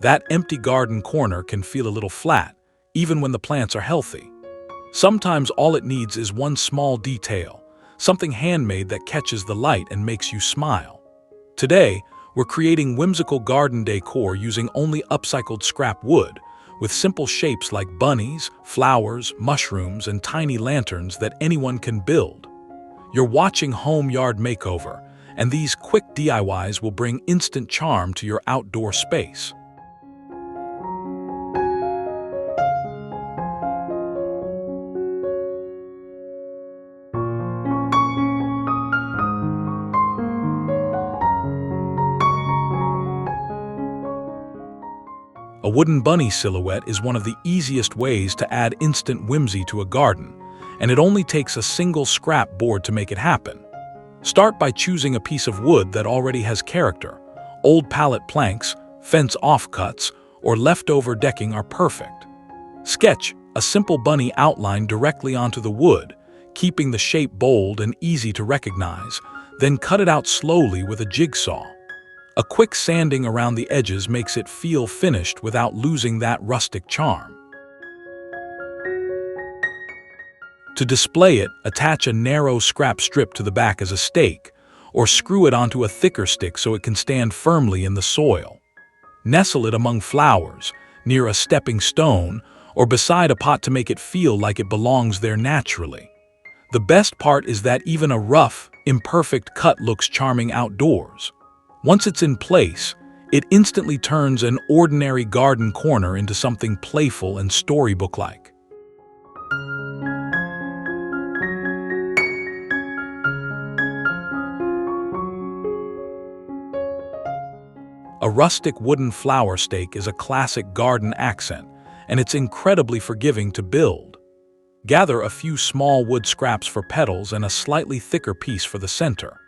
That empty garden corner can feel a little flat, even when the plants are healthy. Sometimes all it needs is one small detail, something handmade that catches the light and makes you smile. Today, we're creating whimsical garden decor using only upcycled scrap wood, with simple shapes like bunnies, flowers, mushrooms, and tiny lanterns that anyone can build. You're watching Home Yard Makeover, and these quick DIYs will bring instant charm to your outdoor space. A wooden bunny silhouette is one of the easiest ways to add instant whimsy to a garden, and it only takes a single scrap board to make it happen. Start by choosing a piece of wood that already has character. Old pallet planks, fence offcuts, or leftover decking are perfect. Sketch a simple bunny outline directly onto the wood, keeping the shape bold and easy to recognize, then cut it out slowly with a jigsaw. A quick sanding around the edges makes it feel finished without losing that rustic charm. To display it, attach a narrow scrap strip to the back as a stake, or screw it onto a thicker stick so it can stand firmly in the soil. Nestle it among flowers, near a stepping stone, or beside a pot to make it feel like it belongs there naturally. The best part is that even a rough, imperfect cut looks charming outdoors. Once it's in place, it instantly turns an ordinary garden corner into something playful and storybook-like. A rustic wooden flower stake is a classic garden accent, and it's incredibly forgiving to build. Gather a few small wood scraps for petals and a slightly thicker piece for the center.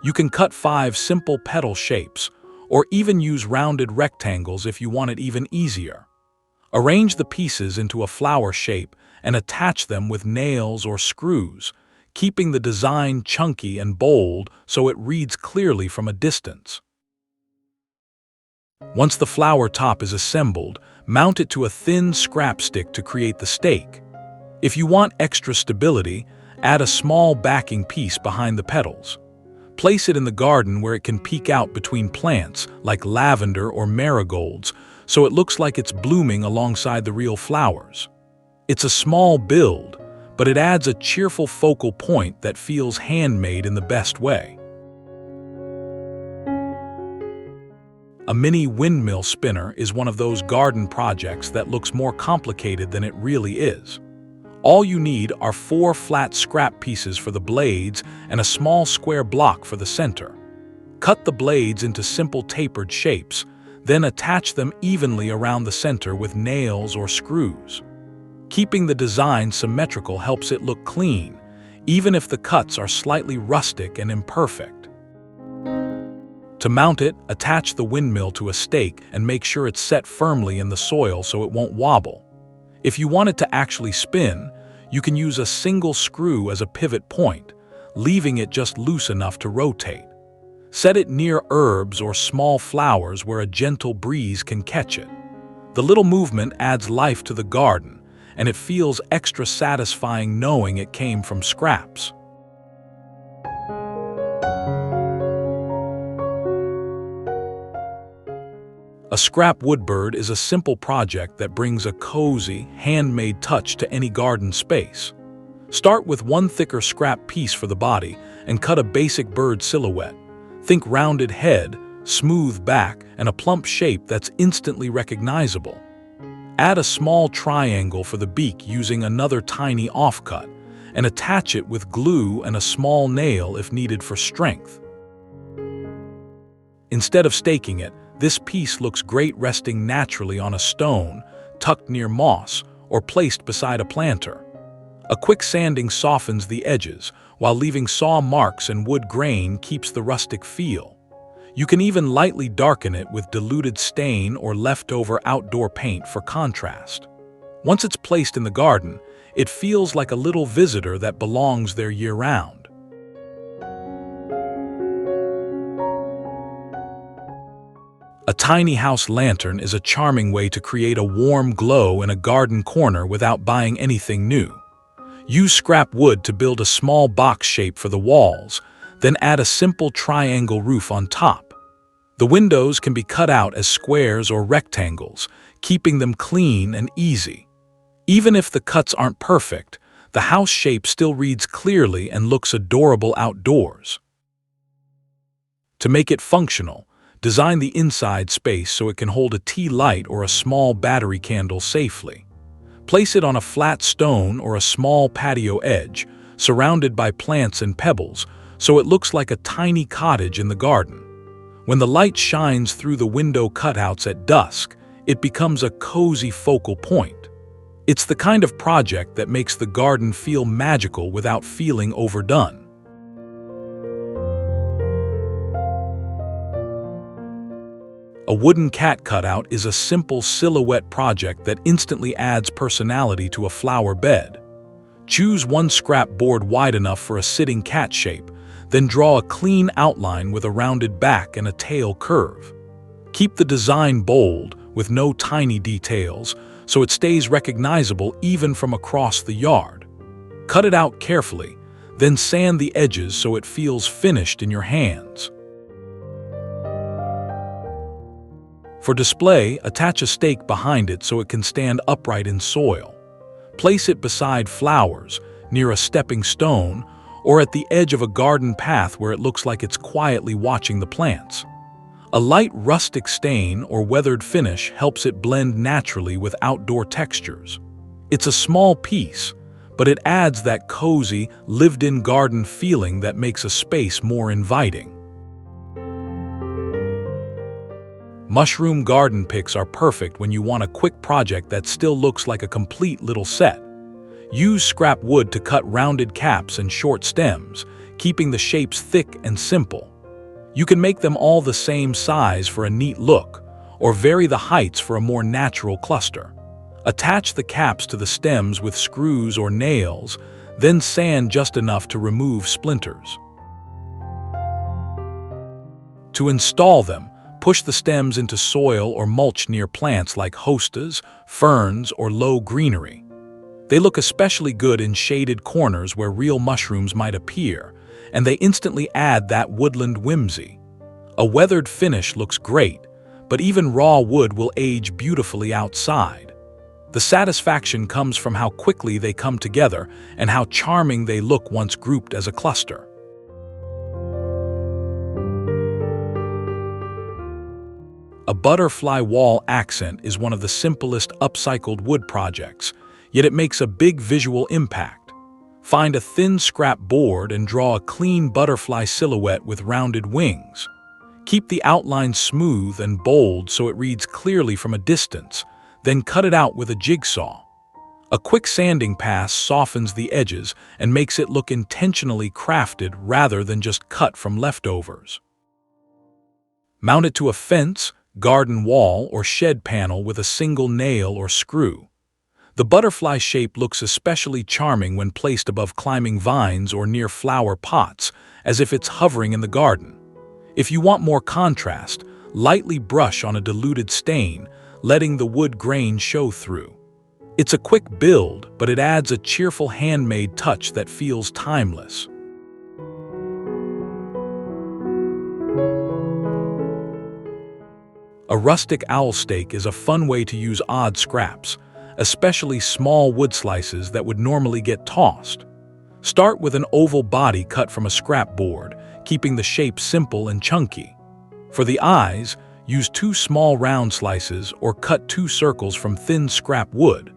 You can cut 5 simple petal shapes, or even use rounded rectangles if you want it even easier. Arrange the pieces into a flower shape and attach them with nails or screws, keeping the design chunky and bold so it reads clearly from a distance. Once the flower top is assembled, mount it to a thin scrap stick to create the stake. If you want extra stability, add a small backing piece behind the petals. Place it in the garden where it can peek out between plants, like lavender or marigolds, so it looks like it's blooming alongside the real flowers. It's a small build, but it adds a cheerful focal point that feels handmade in the best way. A mini windmill spinner is one of those garden projects that looks more complicated than it really is. All you need are 4 flat scrap pieces for the blades and a small square block for the center. Cut the blades into simple tapered shapes, then attach them evenly around the center with nails or screws. Keeping the design symmetrical helps it look clean, even if the cuts are slightly rustic and imperfect. To mount it, attach the windmill to a stake and make sure it's set firmly in the soil so it won't wobble. If you want it to actually spin, you can use a single screw as a pivot point, leaving it just loose enough to rotate. Set it near herbs or small flowers where a gentle breeze can catch it. The little movement adds life to the garden, and it feels extra satisfying knowing it came from scraps. A scrap wood bird is a simple project that brings a cozy, handmade touch to any garden space. Start with 1 thicker scrap piece for the body and cut a basic bird silhouette. Think rounded head, smooth back, and a plump shape that's instantly recognizable. Add a small triangle for the beak using another tiny offcut, and attach it with glue and a small nail if needed for strength. Instead of staking it, this piece looks great resting naturally on a stone, tucked near moss, or placed beside a planter. A quick sanding softens the edges, while leaving saw marks and wood grain keeps the rustic feel. You can even lightly darken it with diluted stain or leftover outdoor paint for contrast. Once it's placed in the garden, it feels like a little visitor that belongs there year-round. A A tiny house lantern is a charming way to create a warm glow in a garden corner without buying anything new. Use scrap wood to build a small box shape for the walls, then add a simple triangle roof on top. The windows can be cut out as squares or rectangles, keeping them clean and easy. Even if the cuts aren't perfect, the house shape still reads clearly and looks adorable outdoors. To make it functional, design the inside space so it can hold a tea light or a small battery candle safely. Place it on a flat stone or a small patio edge, surrounded by plants and pebbles, so it looks like a tiny cottage in the garden. When the light shines through the window cutouts at dusk, it becomes a cozy focal point. It's the kind of project that makes the garden feel magical without feeling overdone. A wooden cat cutout is a simple silhouette project that instantly adds personality to a flower bed. Choose one scrap board wide enough for a sitting cat shape, then draw a clean outline with a rounded back and a tail curve. Keep the design bold, with no tiny details, so it stays recognizable even from across the yard. Cut it out carefully, then sand the edges so it feels finished in your hands. For display, attach a stake behind it so it can stand upright in soil. Place it beside flowers, near a stepping stone, or at the edge of a garden path where it looks like it's quietly watching the plants. A light rustic stain or weathered finish helps it blend naturally with outdoor textures. It's a small piece, but it adds that cozy, lived-in garden feeling that makes a space more inviting. Mushroom garden picks are perfect when you want a quick project that still looks like a complete little set. Use scrap wood to cut rounded caps and short stems, keeping the shapes thick and simple. You can make them all the same size for a neat look, or vary the heights for a more natural cluster. Attach the caps to the stems with screws or nails, then sand just enough to remove splinters. To install them, push the stems into soil or mulch near plants like hostas, ferns, or low greenery. They look especially good in shaded corners where real mushrooms might appear, and they instantly add that woodland whimsy. A weathered finish looks great, but even raw wood will age beautifully outside. The satisfaction comes from how quickly they come together and how charming they look once grouped as a cluster. A butterfly wall accent is one of the simplest upcycled wood projects, yet it makes a big visual impact. Find a thin scrap board and draw a clean butterfly silhouette with rounded wings. Keep the outline smooth and bold so it reads clearly from a distance, then cut it out with a jigsaw. A quick sanding pass softens the edges and makes it look intentionally crafted rather than just cut from leftovers. Mount it to a fence, garden wall, or shed panel with a single nail or screw. The butterfly shape looks especially charming when placed above climbing vines or near flower pots, as if it's hovering in the garden. If you want more contrast, lightly brush on a diluted stain, letting the wood grain show through. It's a quick build, but it adds a cheerful handmade touch that feels timeless. A rustic owl stake is a fun way to use odd scraps, especially small wood slices that would normally get tossed. Start with an oval body cut from a scrap board, keeping the shape simple and chunky. For the eyes, use 2 small round slices or cut 2 circles from thin scrap wood.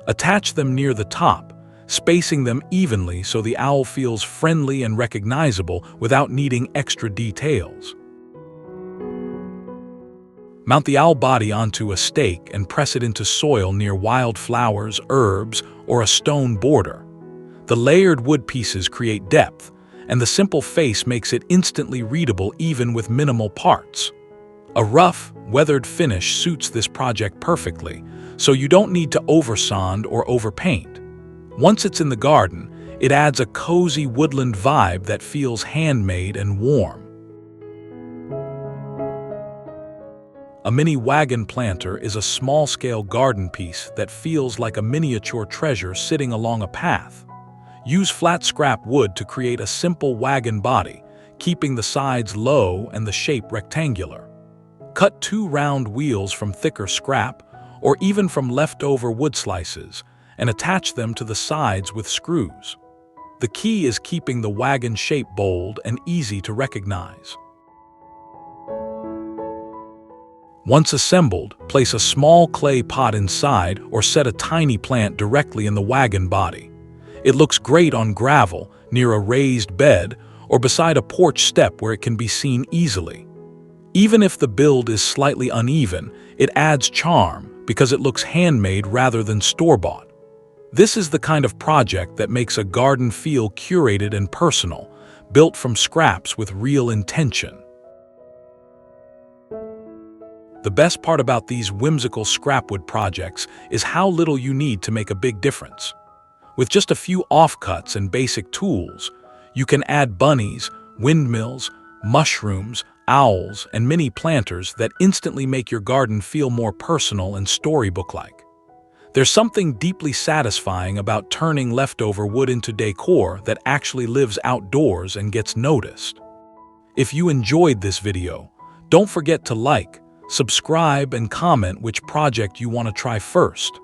Attach them near the top, spacing them evenly so the owl feels friendly and recognizable without needing extra details. Mount the owl body onto a stake and press it into soil near wildflowers, herbs, or a stone border. The layered wood pieces create depth, and the simple face makes it instantly readable even with minimal parts. A rough, weathered finish suits this project perfectly, so you don't need to oversand or overpaint. Once it's in the garden, it adds a cozy woodland vibe that feels handmade and warm. A mini wagon planter is a small-scale garden piece that feels like a miniature treasure sitting along a path. Use flat scrap wood to create a simple wagon body, keeping the sides low and the shape rectangular. Cut 2 round wheels from thicker scrap, or even from leftover wood slices, and attach them to the sides with screws. The key is keeping the wagon shape bold and easy to recognize. Once assembled, place a small clay pot inside or set a tiny plant directly in the wagon body. It looks great on gravel, near a raised bed, or beside a porch step where it can be seen easily. Even if the build is slightly uneven, it adds charm because it looks handmade rather than store-bought. This is the kind of project that makes a garden feel curated and personal, built from scraps with real intention. The best part about these whimsical scrapwood projects is how little you need to make a big difference. With just a few offcuts and basic tools, you can add bunnies, windmills, mushrooms, owls, and mini planters that instantly make your garden feel more personal and storybook-like. There's something deeply satisfying about turning leftover wood into decor that actually lives outdoors and gets noticed. If you enjoyed this video, don't forget to like, subscribe, and comment which project you want to try first.